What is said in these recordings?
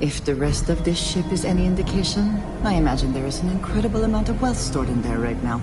If the rest of this ship is any indication, I imagine there is an incredible amount of wealth stored in there right now.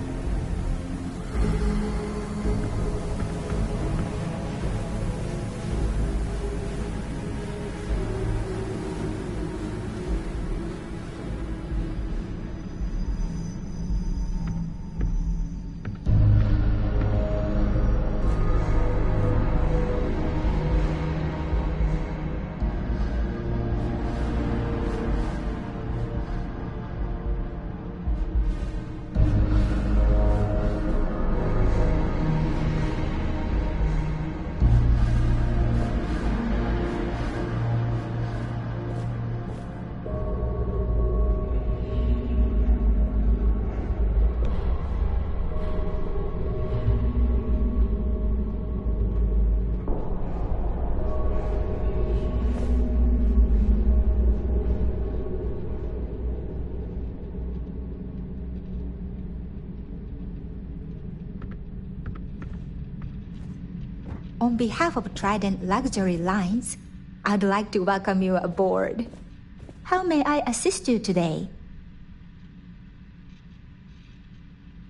On behalf of Trident Luxury Lines, I'd like to welcome you aboard. How may I assist you today?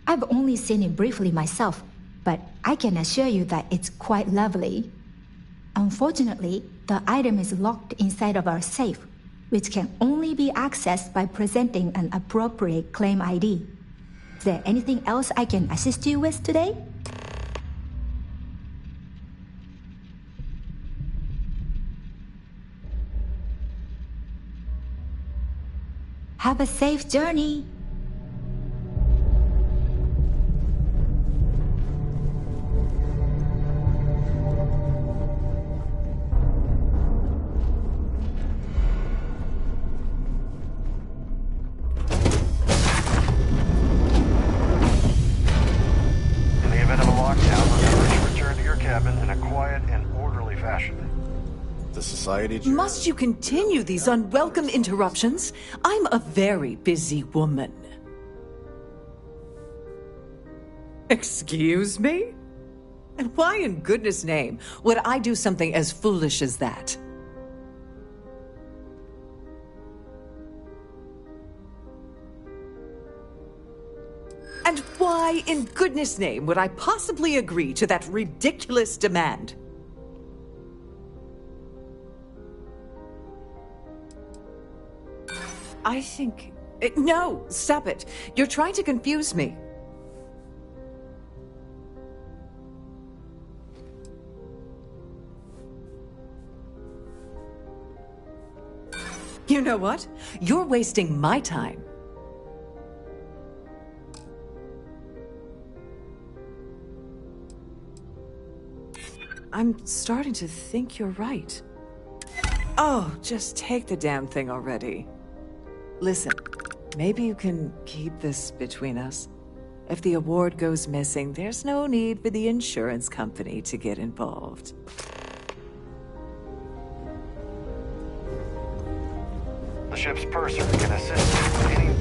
I've only seen it briefly myself, but I can assure you that it's quite lovely. Unfortunately, the item is locked inside of our safe, which can only be accessed by presenting an appropriate claim ID. Is there anything else I can assist you with today? Have a safe journey. In the event of a lockdown, remember to return to your cabin in a quiet and orderly fashion. The society... Must you continue these unwelcome interruptions? I'm a very busy woman. Excuse me? And why in goodness name would I do something as foolish as that? And why in goodness name would I possibly agree to that ridiculous demand? I think... No, stop it. You're trying to confuse me. You know what? You're wasting my time. I'm starting to think you're right. Oh, just take the damn thing already. Listen, maybe you can keep this between us. If the award goes missing, there's no need for the insurance company to get involved. The ship's purser can assist you with any...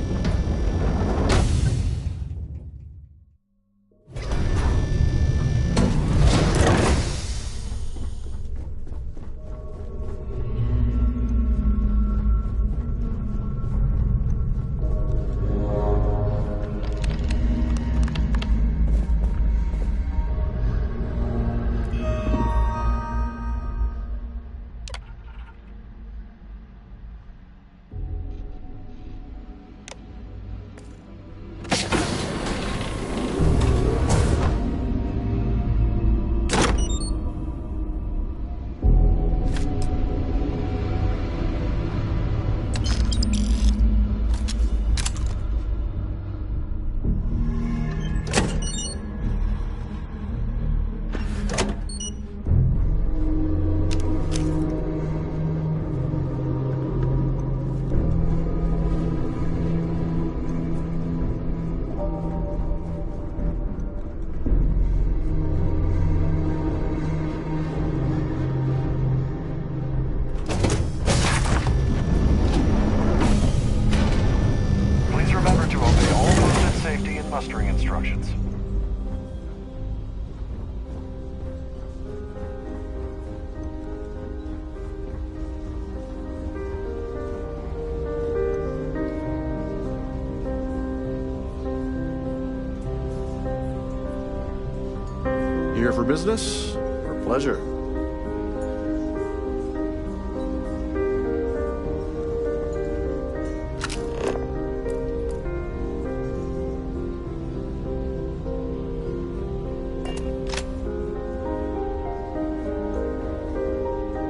Here for business or pleasure?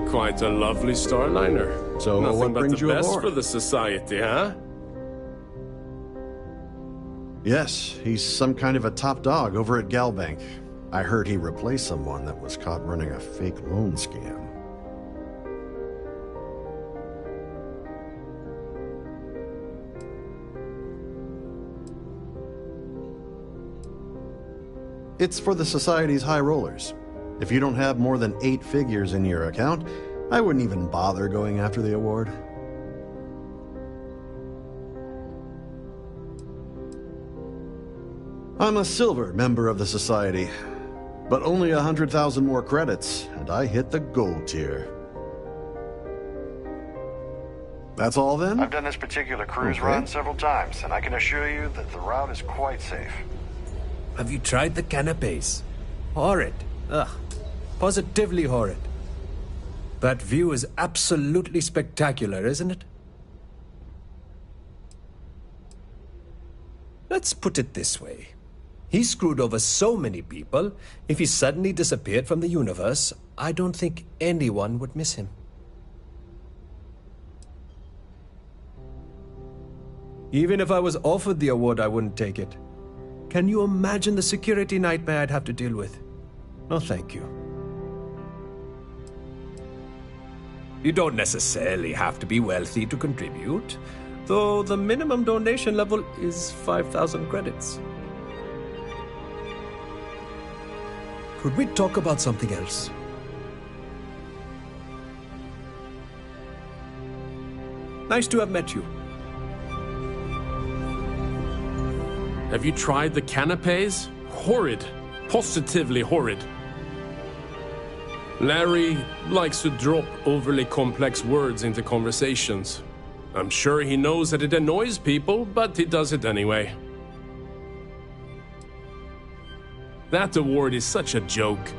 Quite a lovely starliner. So nothing what but brings the you best aboard? for the society, huh? Yes, he's some kind of a top dog over at Galbank. I heard he replaced someone that was caught running a fake loan scam. It's for the Society's high rollers. If you don't have more than 8 figures in your account, I wouldn't even bother going after the award. I'm a silver member of the Society, but only 100,000 more credits, and I hit the gold tier. That's all then? I've done this particular cruise run several times, and I can assure you that the route is quite safe. Have you tried the canapes? Horrid. Ugh. Positively horrid. That view is absolutely spectacular, isn't it? Let's put it this way. He screwed over so many people, if he suddenly disappeared from the universe, I don't think anyone would miss him. Even if I was offered the award, I wouldn't take it. Can you imagine the security nightmare I'd have to deal with? No, thank you. You don't necessarily have to be wealthy to contribute, though the minimum donation level is 5,000 credits. Could we talk about something else? Nice to have met you. Have you tried the canapes? Horrid. Positively horrid. Larry likes to drop overly complex words into conversations. I'm sure he knows that it annoys people, but he does it anyway. That award is such a joke.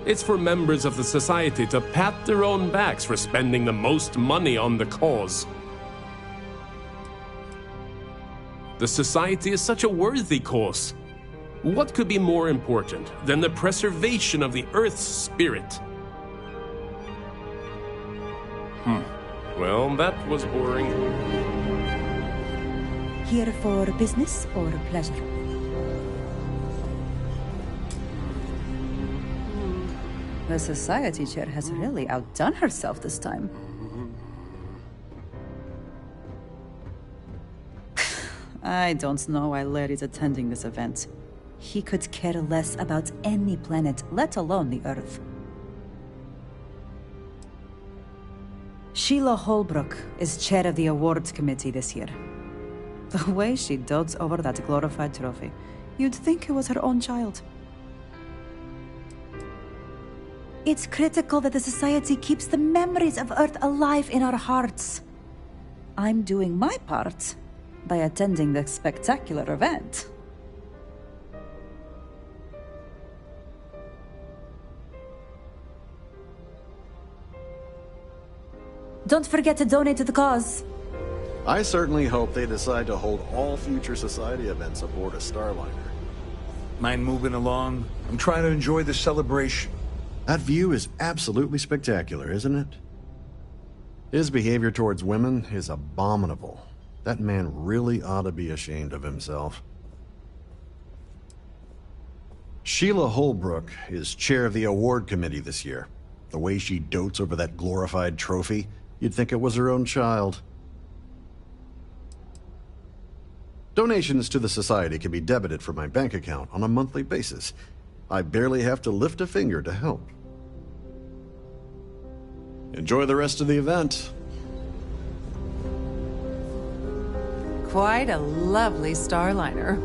It's for members of the society to pat their own backs for spending the most money on the cause. The society is such a worthy cause. What could be more important than the preservation of the Earth's spirit? Well, that was boring. Here for business or pleasure? The society chair has really outdone herself this time. I don't know why Larry's attending this event. He could care less about any planet, let alone the Earth. Sheila Holbrook is chair of the awards committee this year. The way she dotes over that glorified trophy, you'd think it was her own child. It's critical that the society keeps the memories of Earth alive in our hearts. I'm doing my part by attending the spectacular event. Don't forget to donate to the cause. I certainly hope they decide to hold all future society events aboard a Starliner. Mind moving along? I'm trying to enjoy the celebration. That view is absolutely spectacular, isn't it? His behavior towards women is abominable. That man really ought to be ashamed of himself. Sheila Holbrook is chair of the award committee this year. The way she dotes over that glorified trophy, you'd think it was her own child. Donations to the society can be debited from my bank account on a monthly basis. I barely have to lift a finger to help. Enjoy the rest of the event. Quite a lovely Starliner.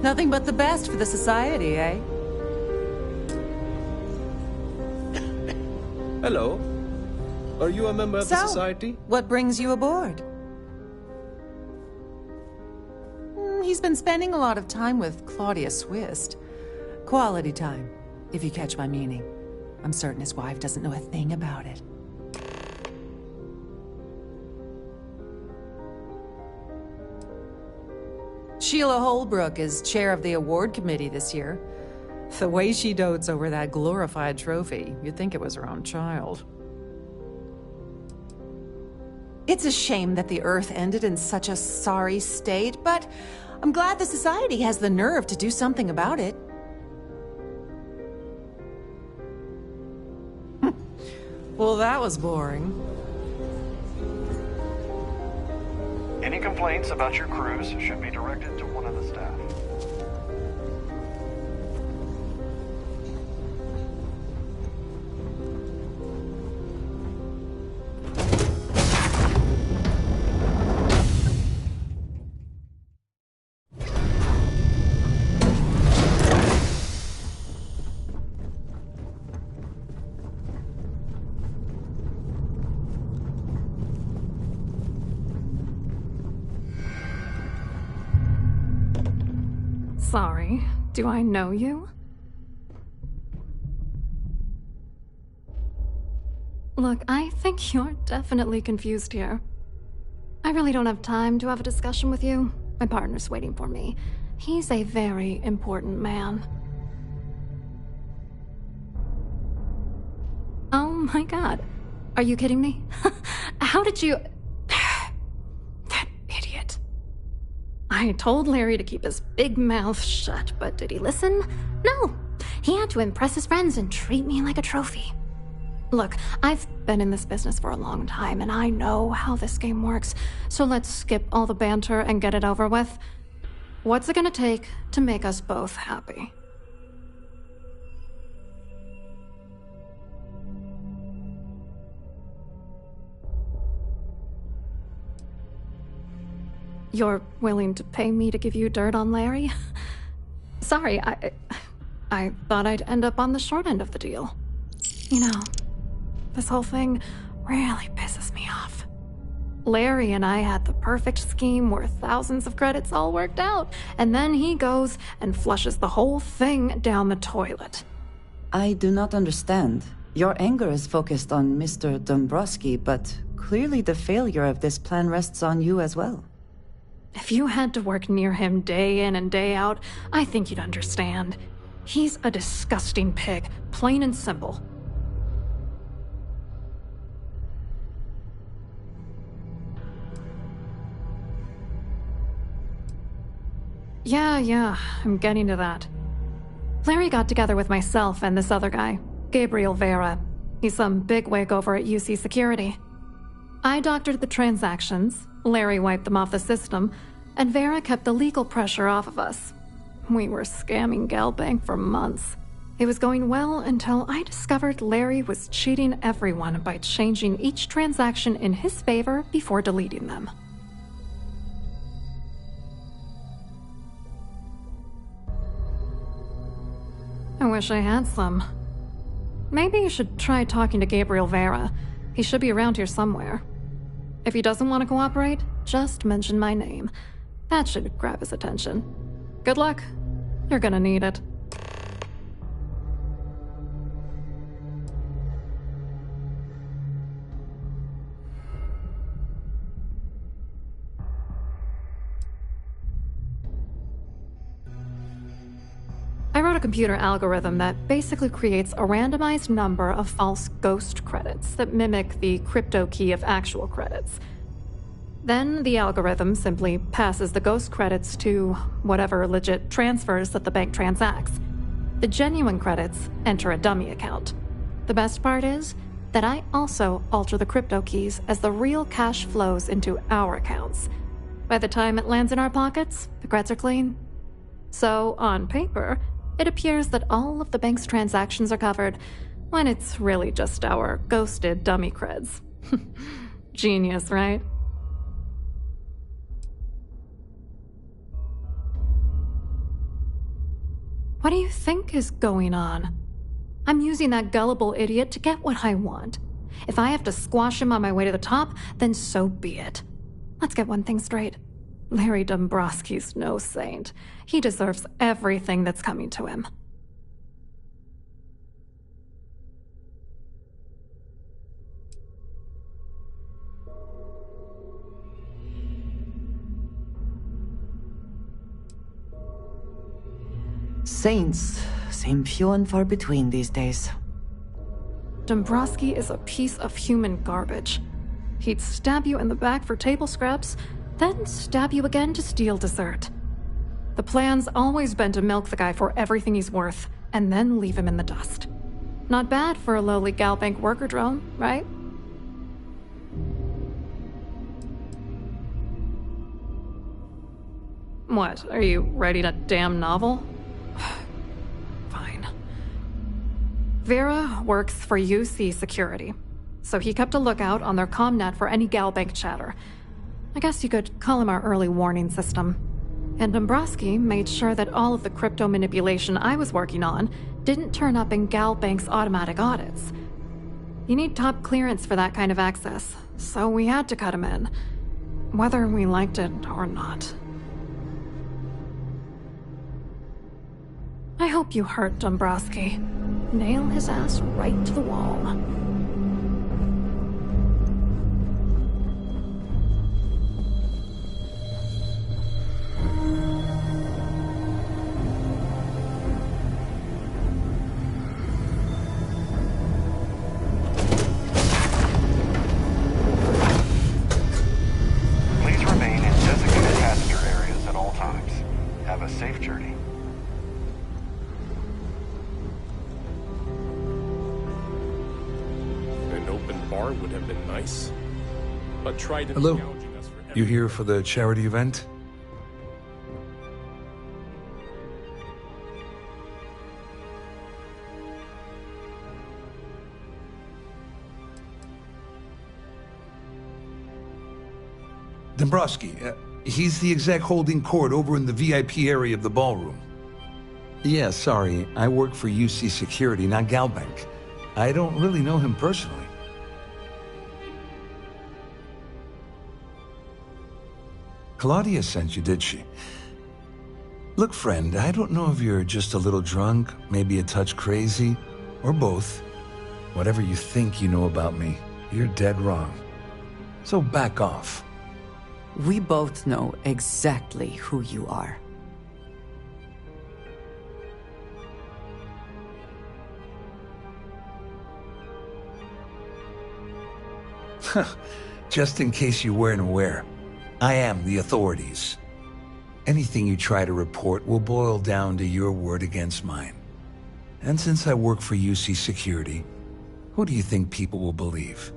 Nothing but the best for the society, eh? Hello. Are you a member of the society? What brings you aboard? He's been spending a lot of time with Claudia Swist. Quality time. if you catch my meaning. I'm certain his wife doesn't know a thing about it. Sheila Holbrook is chair of the award committee this year. The way she dotes over that glorified trophy, you'd think it was her own child. It's a shame that the Earth ended in such a sorry state, but I'm glad the Society has the nerve to do something about it. Well, that was boring. Any complaints about your cruise should be directed to one of the staff. Sorry, do I know you? Look, I think you're definitely confused here. I really don't have time to have a discussion with you. My partner's waiting for me. He's a very important man. Oh my god. Are you kidding me? How did you... That idiot. I told Larry to keep his big mouth shut, but did he listen? No. He had to impress his friends and treat me like a trophy. Look, I've been in this business for a long time, and I know how this game works, so let's skip all the banter and get it over with. What's it gonna take to make us both happy? You're willing to pay me to give you dirt on Larry? Sorry, I thought I'd end up on the short end of the deal. You know, this whole thing really pisses me off. Larry and I had the perfect scheme where thousands of credits all worked out, and then he goes and flushes the whole thing down the toilet. I do not understand. Your anger is focused on Mr. Dombrowski, but clearly the failure of this plan rests on you as well. If you had to work near him day in and day out, I think you'd understand. He's a disgusting pig, plain and simple. Yeah, I'm getting to that. Larry got together with myself and this other guy, Gabriel Vera. He's some bigwig over at UC Security. I doctored the transactions, Larry wiped them off the system, and Vera kept the legal pressure off of us. We were scamming Galbank for months. It was going well until I discovered Larry was cheating everyone by changing each transaction in his favor before deleting them. I wish I had some. Maybe you should try talking to Gabriel Vera. He should be around here somewhere. If he doesn't want to cooperate, just mention my name. That should grab his attention. Good luck. You're gonna need it. I wrote a computer algorithm that basically creates a randomized number of false ghost credits that mimic the crypto key of actual credits. Then the algorithm simply passes the ghost credits to whatever legit transfers that the bank transacts. The genuine credits enter a dummy account. The best part is that I also alter the crypto keys as the real cash flows into our accounts. By the time it lands in our pockets, the creds are clean. So, on paper, it appears that all of the bank's transactions are covered, when it's really just our ghosted dummy creds. Genius, right? What do you think is going on? I'm using that gullible idiot to get what I want. If I have to squash him on my way to the top, then so be it. Let's get one thing straight. Larry Dombrowski's no saint. He deserves everything that's coming to him. Saints seem few and far between these days. Dombrowski is a piece of human garbage. He'd stab you in the back for table scraps, then stab you again to steal dessert. The plan's always been to milk the guy for everything he's worth, and then leave him in the dust. Not bad for a lowly Galbank worker drone, right? What, are you writing a damn novel? Fine. Vera works for UC Security, so he kept a lookout on their comnet for any Galbank chatter. I guess you could call him our early warning system. And Dombrowski made sure that all of the crypto manipulation I was working on didn't turn up in Galbank's automatic audits. You need top clearance for that kind of access, so we had to cut him in, whether we liked it or not. I hope you hurt Dombrowski. Nail his ass right to the wall. Please remain in designated passenger areas at all times. Have a safe journey. An open bar would have been nice. But try to Hello. gouging us for You here for the charity event? Dombrowski, he's the exec holding court over in the VIP area of the ballroom. Yeah, sorry, I work for UC Security, not Galbank. I don't really know him personally. Claudia sent you, did she? Look, friend, I don't know if you're just a little drunk, maybe a touch crazy, or both. Whatever you think you know about me, you're dead wrong. So back off. We both know exactly who you are. Just in case you weren't aware, I am the authorities. Anything you try to report will boil down to your word against mine. And since I work for UC Security, who do you think people will believe?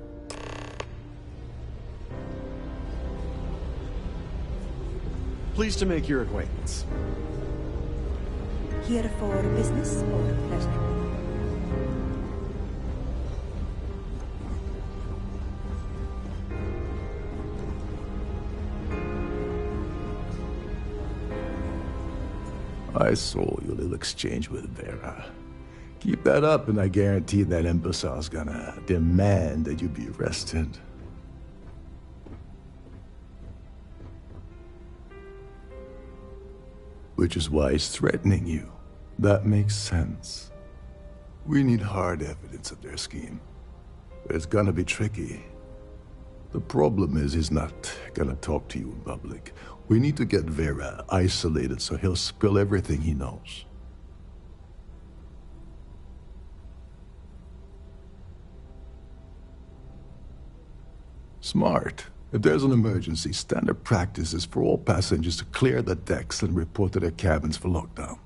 Pleased to make your acquaintance. Here for business or pleasure? I saw your little exchange with Vera. Keep that up and I guarantee that imbecile's gonna demand that you be arrested. Which is why he's threatening you. That makes sense. We need hard evidence of their scheme. But it's gonna be tricky. The problem is he's not gonna talk to you in public. We need to get Vera isolated so he'll spill everything he knows. Smart. If there's an emergency, standard practice is for all passengers to clear the decks and report to their cabins for lockdown.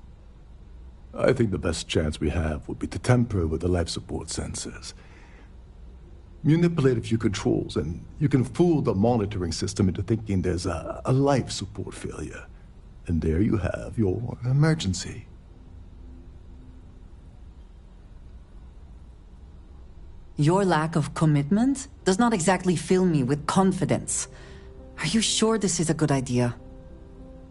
I think the best chance we have would be to tamper with the life support sensors. Manipulate a few controls, and you can fool the monitoring system into thinking there's a life support failure. And there you have your emergency. Your lack of commitment does not exactly fill me with confidence. Are you sure this is a good idea?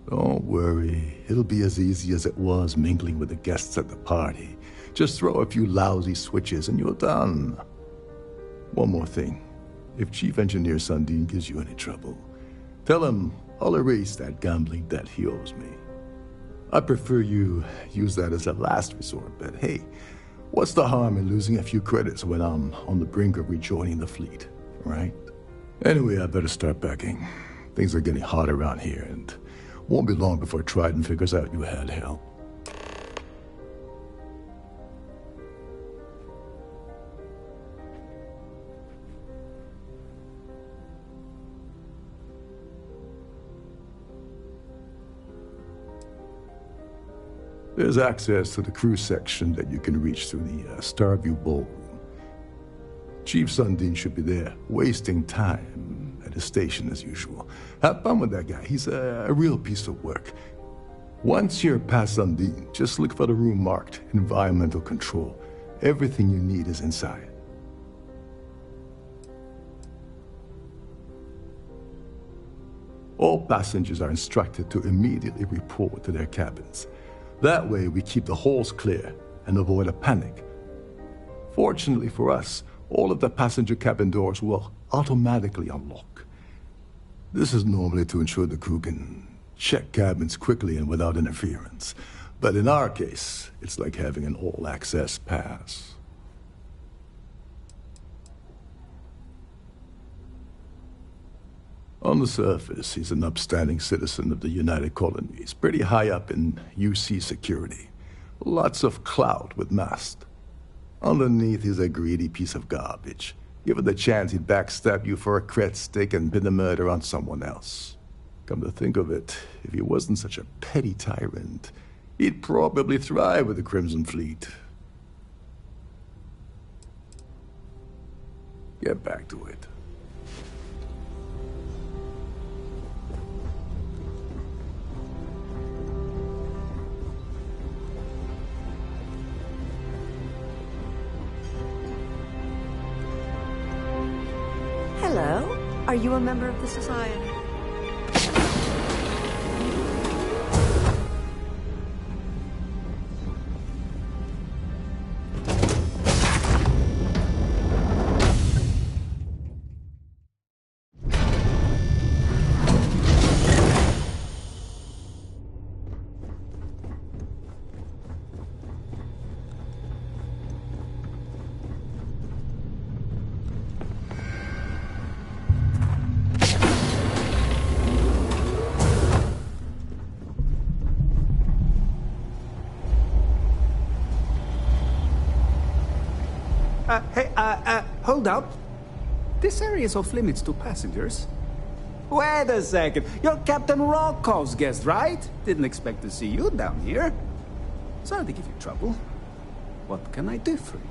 Don't worry. It'll be as easy as it was mingling with the guests at the party. Just throw a few lousy switches and you're done. One more thing. If Chief Engineer Sundin gives you any trouble, tell him I'll erase that gambling debt he owes me. I prefer you use that as a last resort, but hey, what's the harm in losing a few credits when I'm on the brink of rejoining the fleet, right? Anyway, I better start packing. Things are getting hot around here, and won't be long before Trident figures out you had help. There's access to the crew section that you can reach through the Starfield ballroom. Chief Sundin should be there, wasting time at his station as usual. Have fun with that guy. He's a real piece of work. Once you're past Sundin, just look for the room marked Environmental Control. Everything you need is inside. All passengers are instructed to immediately report to their cabins. That way we keep the halls clear and avoid a panic. Fortunately for us, all of the passenger cabin doors will automatically unlock. This is normally to ensure the crew can check cabins quickly and without interference. But in our case, it's like having an all-access pass. On the surface, he's an upstanding citizen of the United Colonies, pretty high up in UC security. Lots of clout with mast. Underneath, he's a greedy piece of garbage. Given the chance, he'd backstab you for a cred stick and pin the murder on someone else. Come to think of it, if he wasn't such a petty tyrant, he'd probably thrive with the Crimson Fleet. Get back to it. Hello. Are you a member of the Society? Hold up. This area is off limits to passengers. Wait a second. You're Captain Rocco's guest, right? Didn't expect to see you down here. Sorry to give you trouble. What can I do for you?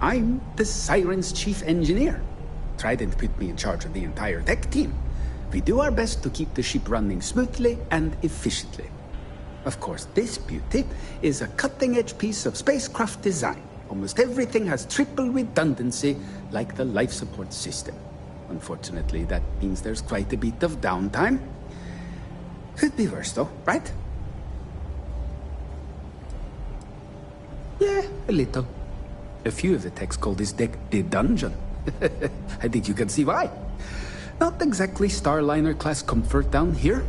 I'm the Siren's chief engineer. Trident put me in charge of the entire tech team. We do our best to keep the ship running smoothly and efficiently. Of course, this beauty is a cutting-edge piece of spacecraft design. Almost everything has triple redundancy, like the life support system. Unfortunately, that means there's quite a bit of downtime. Could be worse, though, right? Yeah, a little. A few of the techs call this deck the dungeon. I think you can see why. Not exactly Starliner-class comfort down here.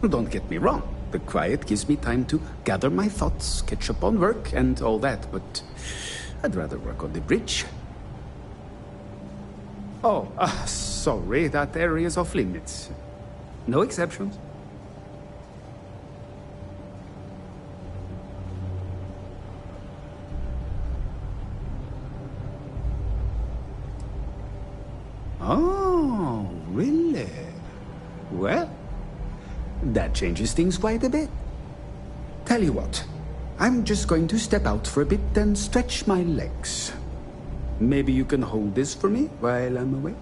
Don't get me wrong. The quiet gives me time to gather my thoughts, catch up on work, and all that, but I'd rather work on the bridge. Oh, sorry, that area is off limits. No exceptions. Oh, really? Well, that changes things quite a bit. Tell you what, I'm just going to step out for a bit and stretch my legs. Maybe you can hold this for me while I'm away?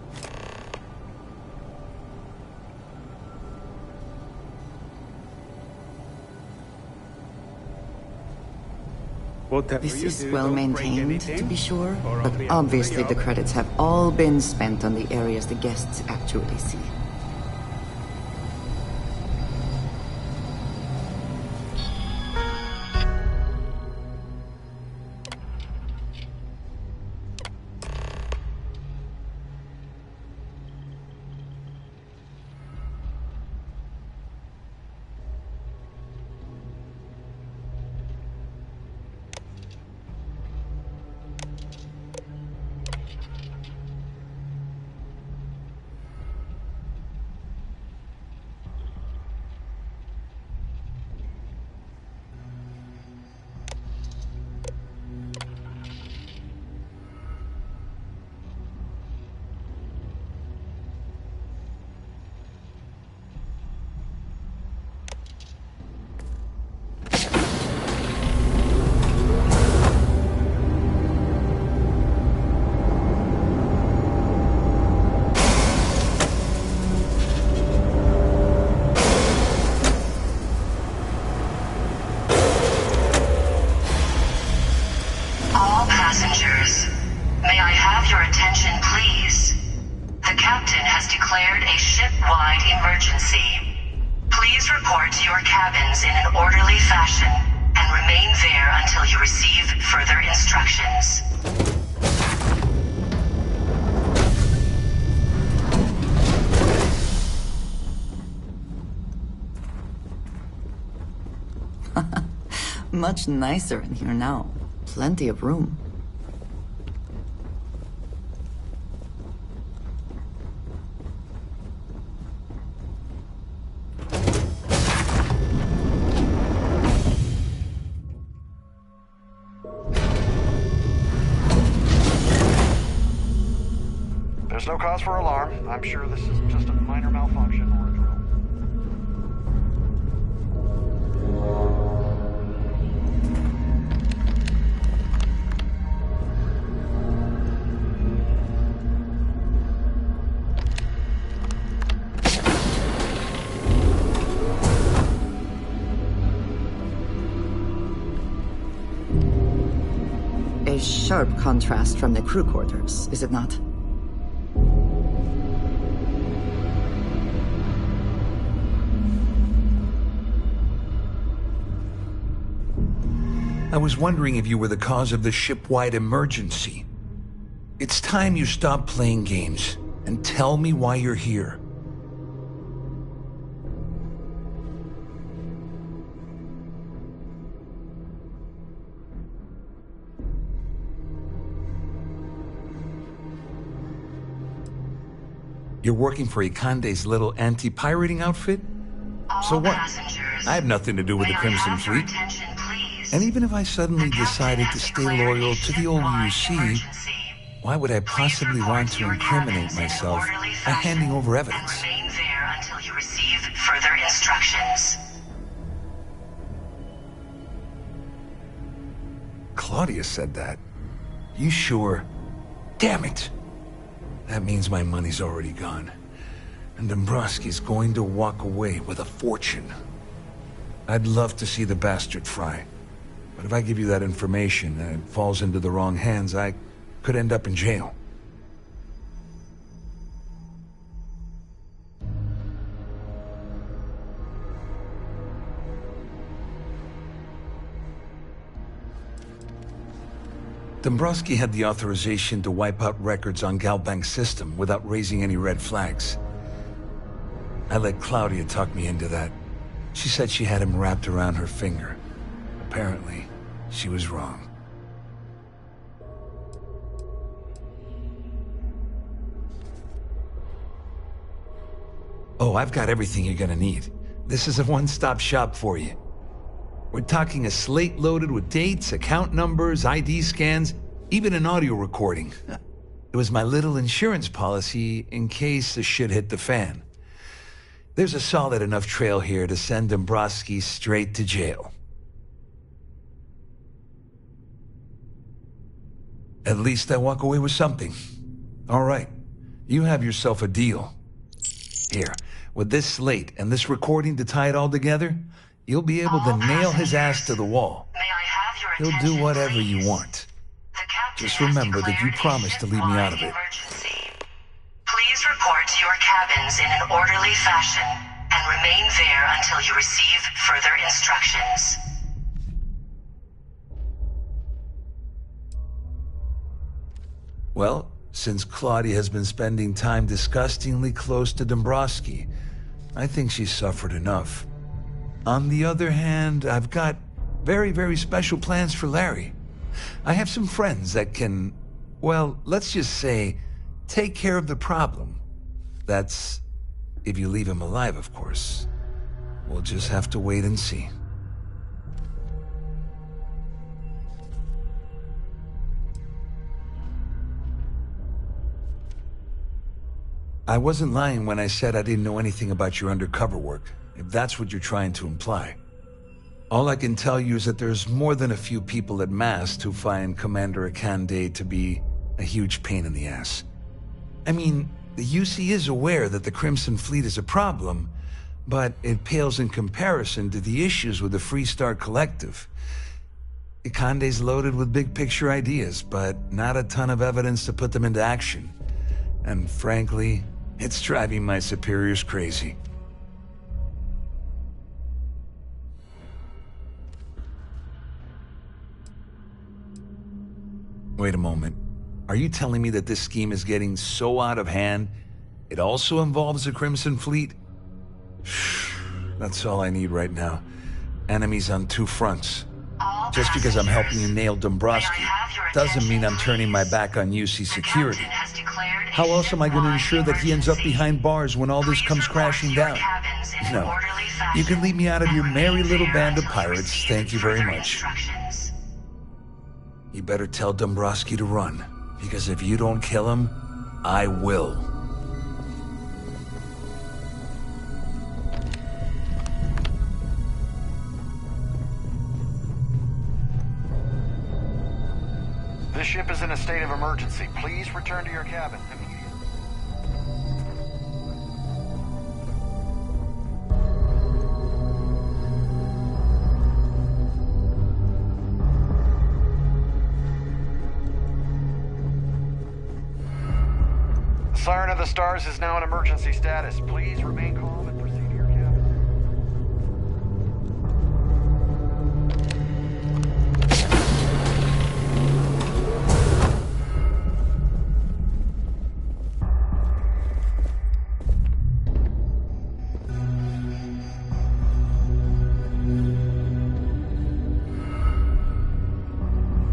This is well maintained, to be sure, but obviously the credits have all been spent on the areas the guests actually see. declared a ship-wide emergency. Please report to your cabins in an orderly fashion and remain there until you receive further instructions. Much nicer in here now. Plenty of room. There's no cause for alarm. I'm sure this is just a minor malfunction or a drill. A sharp contrast from the crew quarters, is it not? I was wondering if you were the cause of the ship-wide emergency. It's time you stop playing games and tell me why you're here. You're working for Ikande's little anti-pirating outfit? So what? I have nothing to do with the Crimson Fleet. And even if I suddenly decided to stay loyal to the old UC, why would I possibly want to incriminate myself by handing over evidence? Remain there until you receive further instructions. Claudia said that. You sure? Damn it! That means my money's already gone. And Dombrowski's going to walk away with a fortune. I'd love to see the bastard fry. But if I give you that information and it falls into the wrong hands, I could end up in jail. Dombrowski had the authorization to wipe out records on Galbank's system without raising any red flags. I let Claudia talk me into that. She said she had him wrapped around her finger. Apparently, she was wrong. Oh, I've got everything you're gonna need. This is a one-stop shop for you. We're talking a slate loaded with dates, account numbers, ID scans, even an audio recording. It was my little insurance policy in case the shit hit the fan. There's a solid enough trail here to send Dombrowski straight to jail. At least I walk away with something. All right, you have yourself a deal. Here, with this slate and this recording to tie it all together, you'll be able to nail his ass to the wall. He'll do whatever you want. Just remember that you promised to leave me out of it. Please report to your cabins in an orderly fashion and remain there until you receive further instructions. Well, since Claudia has been spending time disgustingly close to Dombrowski, I think she's suffered enough. On the other hand, I've got very, very special plans for Larry. I have some friends that can, well, let's just say, take care of the problem. That's if you leave him alive, of course. We'll just have to wait and see. I wasn't lying when I said I didn't know anything about your undercover work, if that's what you're trying to imply. All I can tell you is that there's more than a few people at Mast who find Commander Ikande to be a huge pain in the ass. I mean, the UC is aware that the Crimson Fleet is a problem, but it pales in comparison to the issues with the Freestar Collective. Ikande's loaded with big-picture ideas, but not a ton of evidence to put them into action. And frankly, It's driving my superiors crazy. Wait a moment. Are you telling me that this scheme is getting so out of hand, it also involves the Crimson Fleet? That's all I need right now. Enemies on two fronts. Just because I'm helping you nail Dombrowski doesn't mean I'm turning my back on UC security. How else am I going to ensure that he ends up behind bars when all this comes crashing down? No. You can leave me out of your merry little band of pirates, thank you very much. You better tell Dombrowski to run, because if you don't kill him, I will. This ship is in a state of emergency. Please return to your cabin immediately. Siren of the Stars is now in emergency status. Please remain calm and